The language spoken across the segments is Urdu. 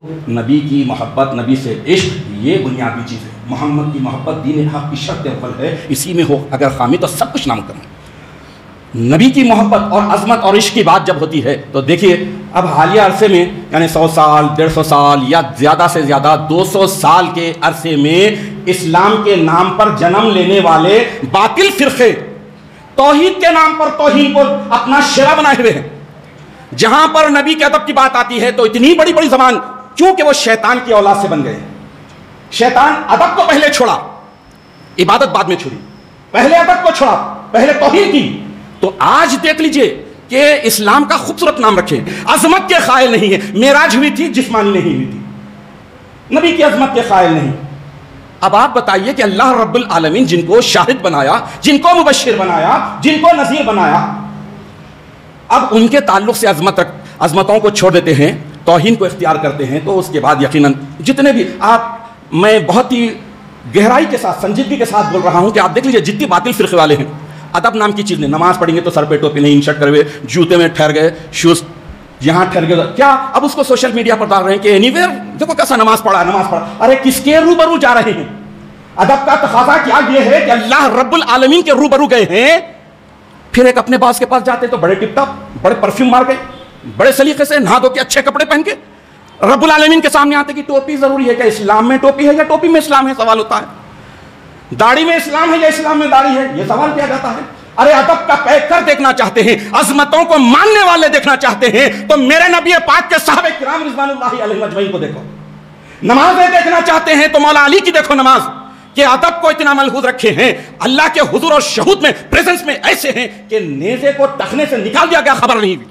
نبی کی محبت، نبی سے عشق، یہ بنیادی چیز ہے۔ محمد کی محبت دین حق کی شرط اول ہے، اسی میں ہو اگر خامی تو سب کچھ ناممکن ہے۔ نبی کی محبت اور عظمت اور عشق کی بات جب ہوتی ہے تو دیکھیے اب حالیہ عرصے میں یعنی 100 سال 150 سال یا زیادہ سے زیادہ 200 سال کے عرصے میں اسلام کے نام پر جنم لینے والے باطل فرقے توحید کے نام پر توہین کو اپنا شعار بنائے ہوئے ہیں۔ جہاں پر نبی کے ادب کی بات آتی ہے تو اتنی بڑی بڑی زبان، کیونکہ وہ شیطان کی اولاد سے بن گئے۔ شیطان ادب کو پہلے چھوڑا، عبادت بعد میں چھوڑی، پہلے ادب کو چھوڑا، پہلے توہین کی۔ تو آج دیکھ لیجئے کہ اسلام کا خوبصورت نام رکھے، عظمت کے قائل نہیں ہے۔ معراج ہوئی تھی، جسمانی نہیں ہوئی تھی، نبی کی عظمت کے قائل نہیں۔ اب آپ بتائیے کہ اللہ رب العالمین جن کو شاہد بنایا، جن کو مبشر بنایا، جن کو نذیر بنایا، اب ان کے تعلق سے عظمتوں کو چھوڑ دیتے ہیں، توہین کو اختیار کرتے ہیں، تو اس کے بعد یقیناً جتنے بھی میں بہت ہی گہرائی کے ساتھ سنجیدگی کے ساتھ بول رہا ہوں کہ آپ دیکھ لیجئے جتنی باطل فرقے والے ہیں، ادب نام کی چیز نہیں، نماز پڑھیں گے تو سر پہ ٹوپی نہیں، انشرٹ کرے ہوئے، جوتے میں ٹھہر گئے، شوز یہاں ٹھہر گئے، کیا اب اس کو سوشل میڈیا پر ڈال رہے ہیں کہ اینی ویئر دیکھو کیسا نماز پڑھا، نماز پڑھا۔ ارے کس کے روبرو جا رہے ہیں؟ ادب کا تقاضا کیا یہ ہے کہ اللہ رب العالمین کے روبرو گئے ہیں، پھر ایک اپنے باس کے پاس جاتے تو بڑے ٹپ ٹاپ، بڑے پرفیوم مار کے، بڑے سلیقے سے نہا دھو کے اچھے کپڑے پہن کے رب العالمین کے سامنے آتے کہ ٹوپی ضروری ہے، کیا اسلام میں ٹوپی ہے یا ٹوپی میں اسلام ہے؟ سوال ہوتا ہے۔ داڑھی میں اسلام ہے یا اسلام میں داڑھی ہے؟ یہ سوال کیا جاتا ہے۔ ارے ادب کا پیکر دیکھنا چاہتے ہیں، عظمتوں کو ماننے والے دیکھنا چاہتے ہیں تو میرے نبی پاک کے صحابہ کرام رضوان اللہ علیہم اجمعین کو دیکھو۔ نمازیں دیکھنا چاہتے ہیں تو مولا علی کی دیکھو نماز، کہ ادب کو اتنا ملحوظ رکھے ہیں، اللہ کے حضور اور شہود میں پریزنس میں ایسے ہیں کہ نیزے کو ٹخنے سے نکال دیا گیا، خبر نہیں ہوئی۔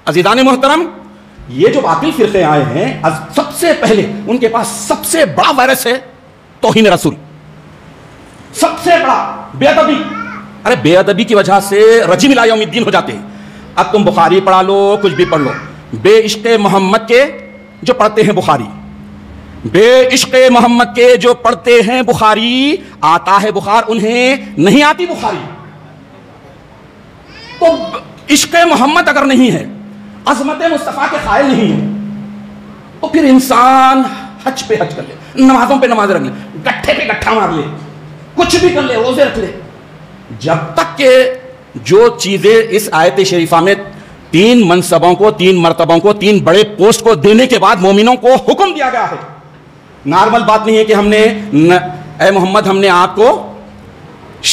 عزیزان محترم، یہ جو باطل فرقے آئے ہیں، سب سے پہلے ان کے پاس سب سے بڑا وائرس ہے توہین رسول، سب سے بڑا بے ادبی۔ ارے بے ادبی کی وجہ سے رجیم الی یوم الدین ہو جاتے ہیں۔ اب تم بخاری پڑھا لو، کچھ بھی پڑھ لو، بے عشق محمد کے جو پڑھتے ہیں بخاری، بے عشق محمد کے جو پڑھتے ہیں بخاری، آتا ہے بخار، انہیں نہیں آتی بخاری۔ تو عشق محمد اگر نہیں ہے، عظمت مصطفیٰ کے قائل نہیں ہے، تو پھر انسان حج پہ حج کر لے، نمازوں پہ نماز رکھ لے، گٹھے پہ گٹھا مار لے، کچھ بھی کر لے، روزے رکھ لے، جب تک کہ جو چیزیں اس آیت شریفہ میں 3 منصبوں کو، 3 مرتبوں کو، 3 بڑے پوسٹ کو دینے کے بعد مومنوں کو حکم دیا گیا ہے۔ نارمل بات نہیں ہے کہ ہم نے اے محمد ہم نے آپ کو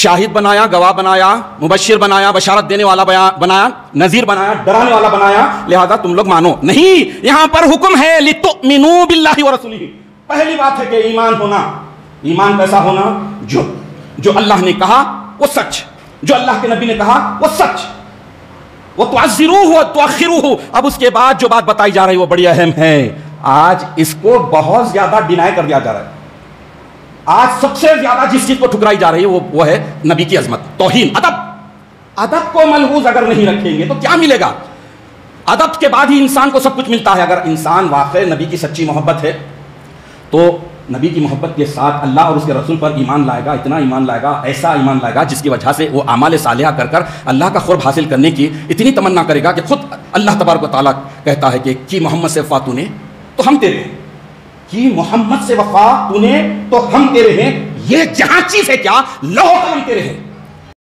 شاہد بنایا، گواہ بنایا، مبشر بنایا، بشارت دینے والا بنایا، نذیر بنایا، ڈرانے والا بنایا، لہذا تم لوگ مانو۔ نہیں، یہاں پر حکم ہے لِتُؤْمِنُوا بِاللَّهِ وَرَسُولِهِ۔ پہلی بات ہے کہ ایمان ہونا۔ ایمان کیسا ہونا؟ جو اللہ نے کہا وہ سچ، جو اللہ کے نبی نے کہا وہ سچ، وَتُعَزِّرُوهُ وَتُؤَخِّرُوهُ۔ اب اس کے بعد جو بات بتائی جا رہی ہے وہ بڑی اہم ہے، آج اس کو بہت زیادہ ڈینائی کر دیا جا رہا ہے۔ آج سب سے زیادہ جس چیز کو ٹھکرائی جا رہی ہے وہ ہے نبی کی عظمت، توہین، ادب کو ملحوظ اگر نہیں رکھیں گے تو کیا ملے گا؟ ادب کے بعد ہی انسان کو سب کچھ ملتا ہے۔ اگر انسان واقعی نبی کی سچی محبت ہے تو نبی کی محبت کے ساتھ اللہ اور اس کے رسول پر ایمان لائے گا، اتنا ایمان لائے گا، ایسا ایمان لائے گا جس کی وجہ سے وہ اعمال صالحہ کر کر اللہ کا قرب حاصل کرنے کی اتنی تمنا کرے گا کہ خود اللہ تبارک و تعالیٰ کہتا ہے کہ کی محمد سے وفا تو نے تو ہم تیرے ہیں، کی محمد سے وفا تو نے تو ہم تیرے ہیں۔ یہ جہاں چیز ہے کیا، لوح قلم تیرے ہیں۔